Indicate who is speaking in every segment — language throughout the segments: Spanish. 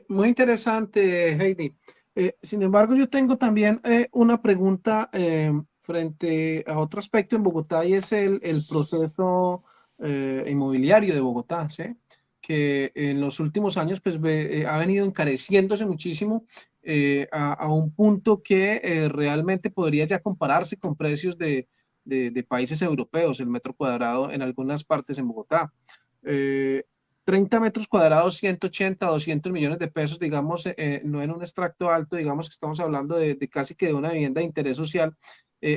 Speaker 1: Muy interesante, Heidi. Sin embargo, yo tengo también una pregunta frente a otro aspecto en Bogotá y es el proceso inmobiliario de Bogotá, ¿sí? Que en los últimos años pues, ha venido encareciéndose muchísimo a un punto que realmente podría ya compararse con precios de países europeos, el metro cuadrado en algunas partes en Bogotá. Eh, 30 metros cuadrados, 180, 200 millones de pesos, digamos, no en un extracto alto, digamos que estamos hablando de casi que de una vivienda de interés social,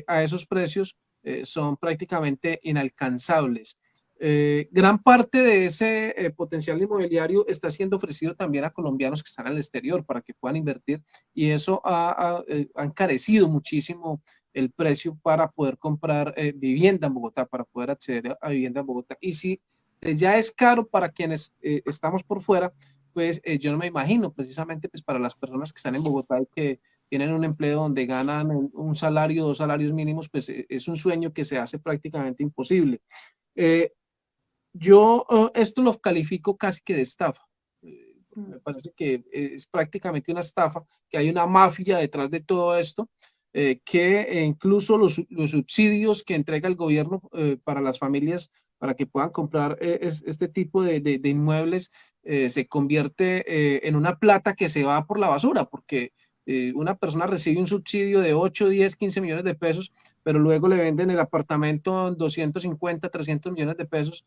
Speaker 1: a esos precios son prácticamente inalcanzables. Gran parte de ese potencial inmobiliario está siendo ofrecido también a colombianos que están al exterior para que puedan invertir y eso ha encarecido muchísimo el precio para poder comprar vivienda en Bogotá, para poder acceder a vivienda en Bogotá. Y si ya es caro para quienes estamos por fuera, pues yo no me imagino, precisamente pues para las personas que están en Bogotá y que tienen un empleo donde ganan un salario, dos salarios mínimos, pues es un sueño que se hace prácticamente imposible. Eh, yo esto lo califico casi que de estafa. Porque me parece que es prácticamente una estafa, que hay una mafia detrás de todo esto, que incluso los subsidios que entrega el gobierno para las familias para que puedan comprar este tipo de inmuebles se convierte en una plata que se va por la basura, porque una persona recibe un subsidio de 8, 10, 15 millones de pesos, pero luego le venden el apartamento en 250, 300 millones de pesos,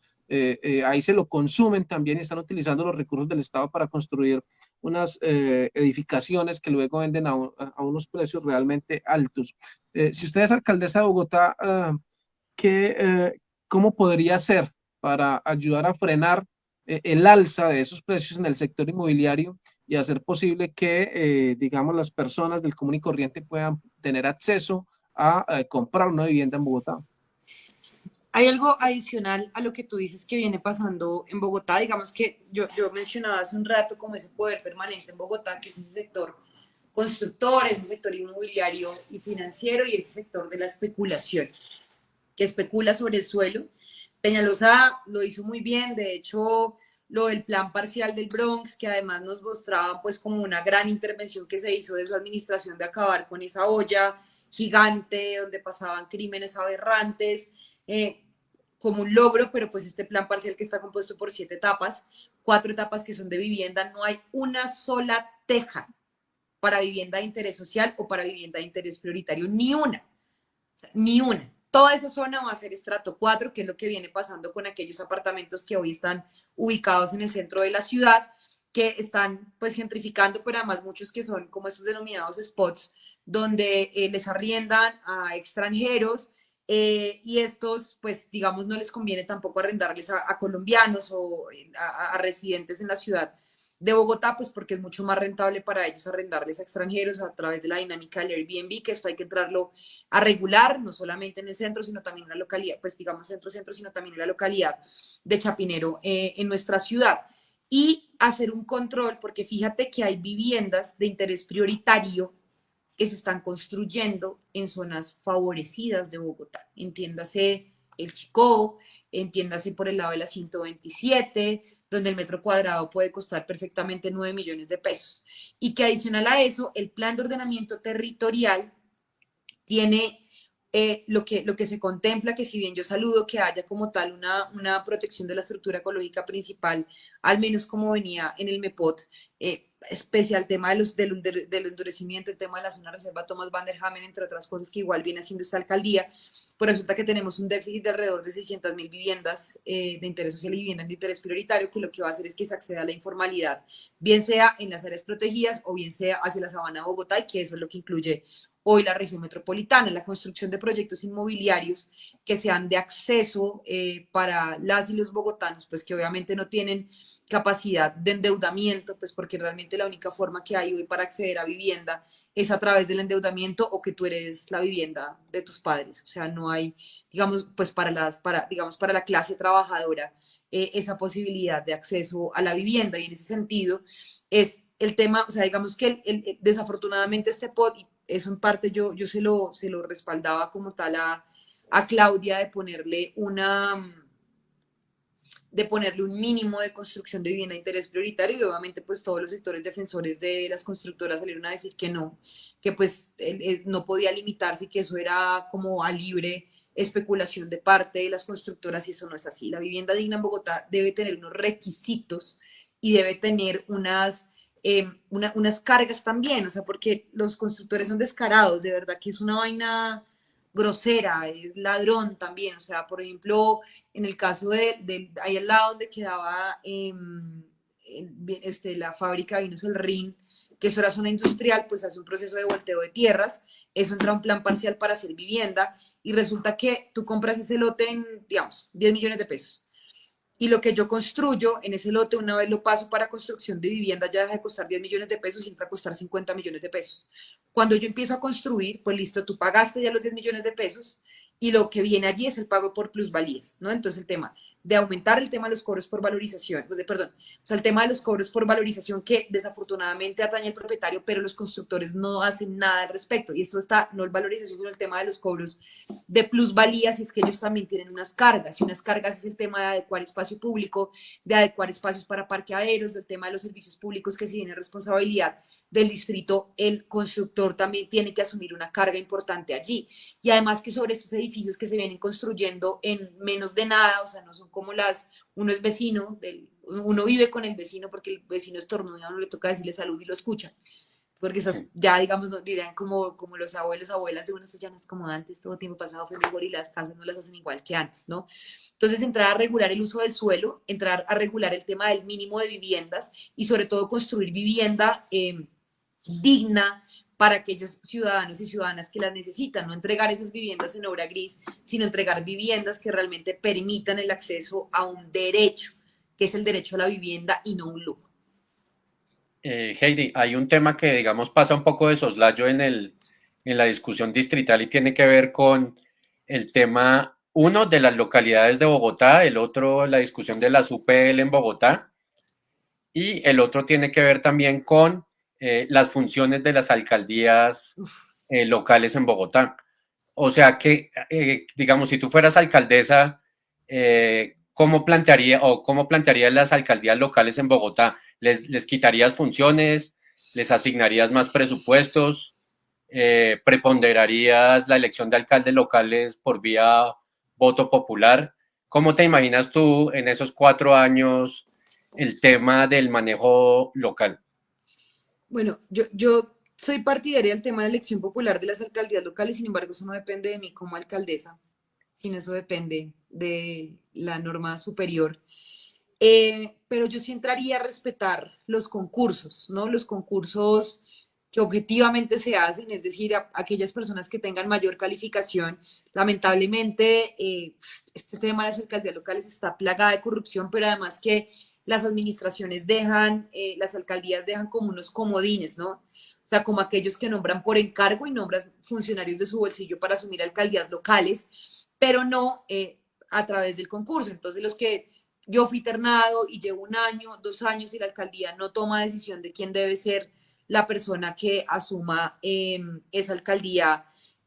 Speaker 1: ahí se lo consumen también y están utilizando los recursos del Estado para construir unas edificaciones que luego venden a unos precios realmente altos. Si usted es alcaldesa de Bogotá, ¿qué, ¿cómo podría ser para ayudar a frenar el alza de esos precios en el sector inmobiliario y hacer posible que, digamos, las personas del común y corriente puedan tener acceso a comprar una vivienda en Bogotá?
Speaker 2: Hay algo adicional a lo que tú dices que viene pasando en Bogotá. Digamos que yo mencionaba hace un rato como ese poder permanente en Bogotá, que es ese sector constructor, ese sector inmobiliario y financiero y ese sector de la especulación, que especula sobre el suelo. Peñalosa lo hizo muy bien, de hecho, lo del plan parcial del Bronx, que además nos mostraba pues como una gran intervención que se hizo de su administración de acabar con esa olla gigante donde pasaban crímenes aberrantes, como un logro, pero pues este plan parcial que está compuesto por 7 etapas, 4 etapas que son de vivienda, no hay una sola teja para vivienda de interés social o para vivienda de interés prioritario, ni una. O sea, ni una. Toda esa zona va a ser estrato 4, que es lo que viene pasando con aquellos apartamentos que hoy están ubicados en el centro de la ciudad, que están pues gentrificando, pero además muchos que son como estos denominados spots, donde les arriendan a extranjeros y estos pues digamos no les conviene tampoco arrendarles a colombianos o a residentes en la ciudad de Bogotá, pues porque es mucho más rentable para ellos arrendarles a extranjeros a través de la dinámica del Airbnb, que esto hay que entrarlo a regular, no solamente en el centro, sino también en la localidad, pues digamos centro-centro, sino también en la localidad de Chapinero, en nuestra ciudad. Y hacer un control, porque fíjate que hay viviendas de interés prioritario que se están construyendo en zonas favorecidas de Bogotá. Entiéndase el Chicó, entiéndase por el lado de la 127, donde el metro cuadrado puede costar perfectamente 9 millones de pesos. Y que adicional a eso, el plan de ordenamiento territorial tiene lo que se contempla, que si bien yo saludo que haya como tal una protección de la estructura ecológica principal, al menos como venía en el MEPOT, especial tema del endurecimiento, el tema de la zona reserva Thomas Van der Hamen, entre otras cosas que igual viene haciendo esta alcaldía, pues resulta que tenemos un déficit de alrededor de 600.000 viviendas de interés social y viviendas de interés prioritario, que lo que va a hacer es que se acceda a la informalidad, bien sea en las áreas protegidas o bien sea hacia la sabana de Bogotá, y que eso es lo que incluye hoy la región metropolitana, la construcción de proyectos inmobiliarios que sean de acceso para las y los bogotanos, pues que obviamente no tienen capacidad de endeudamiento, pues porque realmente la única forma que hay hoy para acceder a vivienda es a través del endeudamiento o que tú eres la vivienda de tus padres. O sea, no hay, digamos, pues digamos, para la clase trabajadora esa posibilidad de acceso a la vivienda. Y en ese sentido es el tema, o sea, digamos que desafortunadamente este pod, eso en parte yo se lo respaldaba como tal a Claudia de ponerle de ponerle un mínimo de construcción de vivienda de interés prioritario y obviamente pues todos los sectores defensores de las constructoras salieron a decir que no, que pues no podía limitarse y que eso era como a libre especulación de parte de las constructoras y eso no es así. La vivienda digna en Bogotá debe tener unos requisitos y debe tener unas cargas también, o sea, porque los constructores son descarados, de verdad que es una vaina grosera, es ladrón también, o sea, por ejemplo, en el caso de ahí al lado donde quedaba la fábrica de vinos El Rin, que eso era zona industrial, pues hace un proceso de volteo de tierras, eso entra a un plan parcial para hacer vivienda y resulta que tú compras ese lote en, digamos, 10 millones de pesos. Y lo que yo construyo en ese lote, una vez lo paso para construcción de vivienda, ya deja de costar 10 millones de pesos y entra a costar 50 millones de pesos. Cuando yo empiezo a construir, pues listo, tú pagaste ya los 10 millones de pesos y lo que viene allí es el pago por plusvalías, ¿no? Entonces el tema de aumentar el tema de los cobros por valorización, pues perdón, o sea, el tema de los cobros por valorización que desafortunadamente atañe al propietario, pero los constructores no hacen nada al respecto. Y esto está, no el valorización, sino el tema de los cobros de plusvalías, y es que ellos también tienen unas cargas, y unas cargas es el tema de adecuar espacio público, de adecuar espacios para parqueaderos, del tema de los servicios públicos, que si bien es responsabilidad del distrito, el constructor también tiene que asumir una carga importante allí. Y además que sobre estos edificios que se vienen construyendo en menos de nada, o sea, no son como uno es vecino, uno vive con el vecino porque el vecino estornuda, uno le toca decirle salud y lo escucha. Porque esas, ya digamos, dirían como los abuelos, abuelas de unas ya no es como antes, todo tiempo pasado fue mejor y las casas no las hacen igual que antes, ¿no? Entonces, entrar a regular el uso del suelo, entrar a regular el tema del mínimo de viviendas y sobre todo construir vivienda digna para aquellos ciudadanos y ciudadanas que las necesitan, no entregar esas viviendas en obra gris, sino entregar viviendas que realmente permitan el acceso a un derecho, que es el derecho a la vivienda y no un lujo.
Speaker 3: Heidi, hay un tema que, digamos, pasa un poco de soslayo en la discusión distrital y tiene que ver con el tema, uno, de las localidades de Bogotá, el otro, la discusión de las UPL en Bogotá, y el otro tiene que ver también con las funciones de las alcaldías locales en Bogotá. O sea que, digamos, si tú fueras alcaldesa, ¿cómo plantearías las alcaldías locales en Bogotá? ¿Les quitarías funciones? ¿Les asignarías más presupuestos? ¿Preponderarías la elección de alcaldes locales por vía voto popular? ¿Cómo te imaginas tú en esos 4 años el tema del manejo local?
Speaker 2: Bueno, yo soy partidaria del tema de elección popular de las alcaldías locales, sin embargo, eso no depende de mí como alcaldesa, sino eso depende de la norma superior. Pero yo sí entraría a respetar los concursos, ¿no? Los concursos que objetivamente se hacen, es decir, aquellas personas que tengan mayor calificación. Lamentablemente, este tema de las alcaldías locales está plagada de corrupción, pero además que las administraciones las alcaldías dejan como unos comodines, ¿no? O sea, como aquellos que nombran por encargo y nombran funcionarios de su bolsillo para asumir alcaldías locales, pero no a través del concurso. Entonces, yo fui ternado y llevo 1 año, 2 años y la alcaldía no toma decisión de quién debe ser la persona que asuma esa alcaldía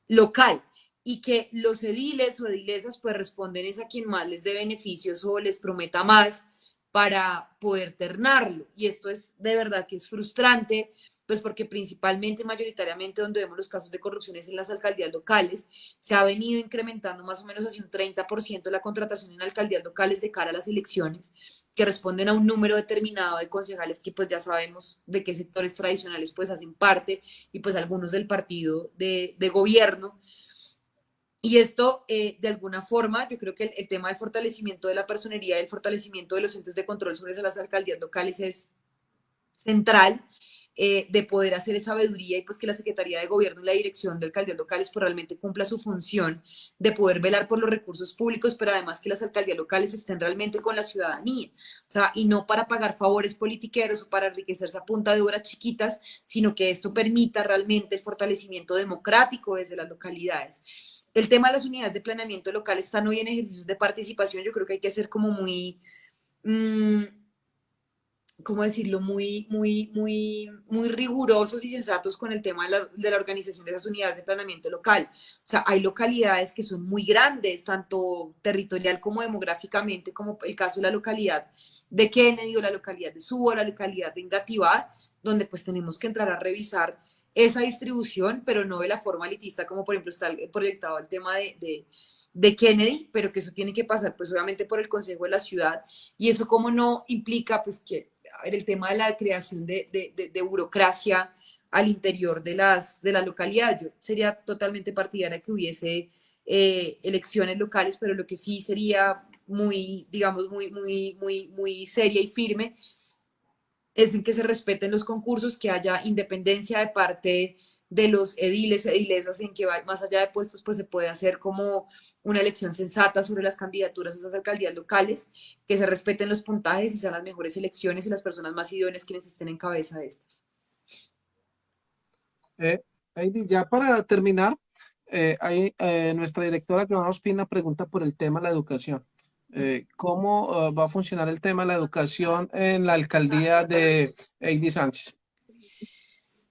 Speaker 2: local, y que los ediles o edilesas pues responden es a quien más les dé beneficios o les prometa más para poder ternarlo. Y esto es de verdad que es frustrante, pues porque principalmente, mayoritariamente, donde vemos los casos de corrupción es en las alcaldías locales. Se ha venido incrementando más o menos hacia un 30% la contratación en alcaldías locales de cara a las elecciones, que responden a un número determinado de concejales que pues ya sabemos de qué sectores tradicionales pues hacen parte, y pues algunos del partido de gobierno. Y esto, de alguna forma, yo creo que el tema del fortalecimiento de la personería y el fortalecimiento de los entes de control sobre las alcaldías locales es central, de poder hacer esa veeduría, y pues que la Secretaría de Gobierno y la Dirección de Alcaldías Locales pues realmente cumpla su función de poder velar por los recursos públicos, pero además que las alcaldías locales estén realmente con la ciudadanía, o sea, y no para pagar favores politiqueros o para enriquecerse a punta de obras chiquitas, sino que esto permita realmente el fortalecimiento democrático desde las localidades. El tema de las unidades de planeamiento local están hoy en ejercicios de participación. Yo creo que hay que ser como muy ¿cómo decirlo?, muy rigurosos y sensatos con el tema de la organización de esas unidades de planeamiento local. O sea, hay localidades que son muy grandes, tanto territorial como demográficamente, como el caso de la localidad de Kennedy o la localidad de Suba, la localidad de Engativá, donde pues tenemos que entrar a revisar esa distribución, pero no de la forma elitista, como por ejemplo está proyectado el tema de Kennedy, pero que eso tiene que pasar pues obviamente por el Consejo de la Ciudad, y eso como no implica pues que, a ver, el tema de la creación de burocracia al interior de las localidades. Yo sería totalmente partidaria que hubiese elecciones locales, pero lo que sí sería muy, digamos, muy seria y firme es en que se respeten los concursos, que haya independencia de parte de los ediles, edilesas, en que va, más allá de puestos, pues se puede hacer como una elección sensata sobre las candidaturas a esas alcaldías locales, que se respeten los puntajes y sean las mejores elecciones y las personas más idóneas quienes estén en cabeza de estas.
Speaker 1: Heidi, ya para terminar, nuestra directora Joana Ospina pregunta por el tema de la educación. ¿Cómo va a funcionar el tema de la educación en la alcaldía de Heidi Sánchez?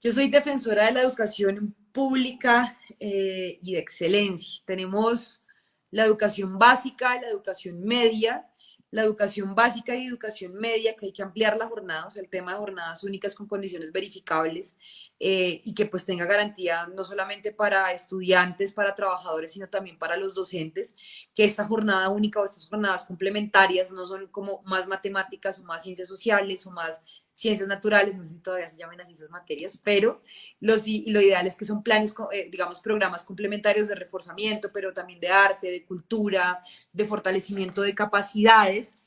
Speaker 2: Yo soy defensora de la educación pública y de excelencia. Tenemos la educación básica, la educación media, la educación básica y educación media, que hay que ampliar la jornada, o sea, el tema de jornadas únicas con condiciones verificables y que pues tenga garantía no solamente para estudiantes, para trabajadores, sino también para los docentes, que esta jornada única o estas jornadas complementarias no son como más matemáticas o más ciencias sociales o más ciencias naturales, no sé si todavía se llaman así esas materias, pero lo ideal es que son planes, digamos, programas complementarios de reforzamiento, pero también de arte, de cultura, de fortalecimiento de capacidades.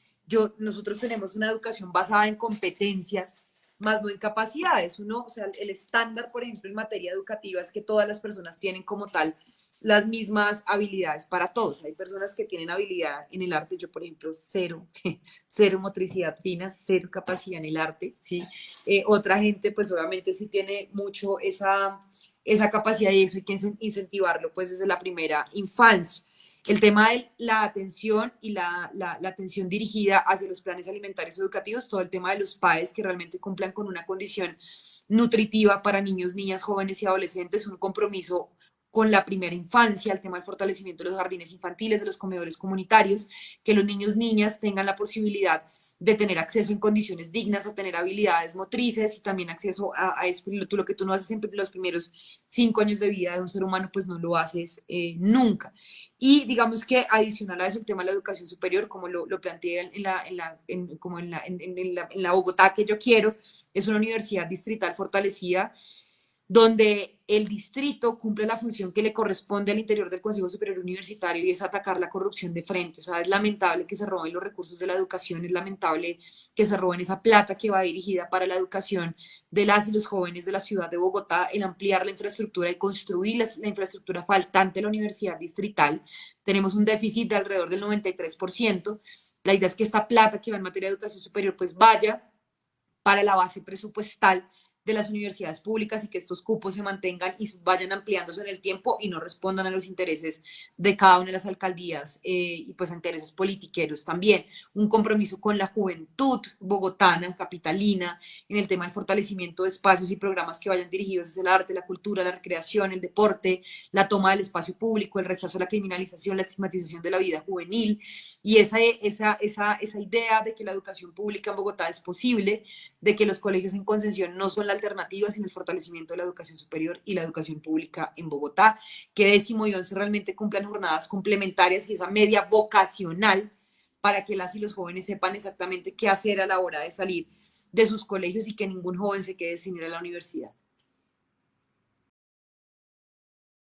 Speaker 2: Nosotros tenemos una educación basada en competencias, más no en capacidades. O sea, el estándar, por ejemplo, en materia educativa es que todas las personas tienen como tal las mismas habilidades para todos. Hay personas que tienen habilidad en el arte, yo por ejemplo cero, cero motricidad fina, cero capacidad en el arte, ¿sí? Otra gente pues obviamente sí tiene mucho esa capacidad y eso hay que incentivarlo pues desde la primera infancia. El tema de la atención y la atención dirigida hacia los planes alimentarios educativos, todo el tema de los PAES que realmente cumplan con una condición nutritiva para niños, niñas, jóvenes y adolescentes, un compromiso con la primera infancia, el tema del fortalecimiento de los jardines infantiles, de los comedores comunitarios, que los niños, niñas tengan la posibilidad de tener acceso en condiciones dignas, a tener habilidades motrices y también acceso a eso, lo que tú no haces en los primeros 5 años de vida de un ser humano, pues no lo haces nunca. Y digamos que adicional a eso, el tema de la educación superior, como lo planteé en la Bogotá que yo quiero, es una universidad distrital fortalecida, donde el distrito cumple la función que le corresponde al interior del Consejo Superior Universitario y es atacar la corrupción de frente. O sea, es lamentable que se roben los recursos de la educación, es lamentable que se roben esa plata que va dirigida para la educación de las y los jóvenes de la ciudad de Bogotá, en ampliar la infraestructura y construir la infraestructura faltante de la universidad distrital. Tenemos un déficit de alrededor del 93%. La idea es que esta plata que va en materia de educación superior pues vaya para la base presupuestal de las universidades públicas y que estos cupos se mantengan y vayan ampliándose en el tiempo y no respondan a los intereses de cada una de las alcaldías y pues a intereses politiqueros también. Un compromiso con la juventud bogotana, capitalina, en el tema del fortalecimiento de espacios y programas que vayan dirigidos hacia el arte, la cultura, la recreación, el deporte, la toma del espacio público, el rechazo a la criminalización, la estigmatización de la vida juvenil y esa idea de que la educación pública en Bogotá es posible, de que los colegios en concesión no son la alternativa, sino el fortalecimiento de la educación superior y la educación pública en Bogotá, que 10º y 11 realmente cumplan jornadas complementarias y esa media vocacional para que las y los jóvenes sepan exactamente qué hacer a la hora de salir de sus colegios y que ningún joven se quede sin ir a la universidad.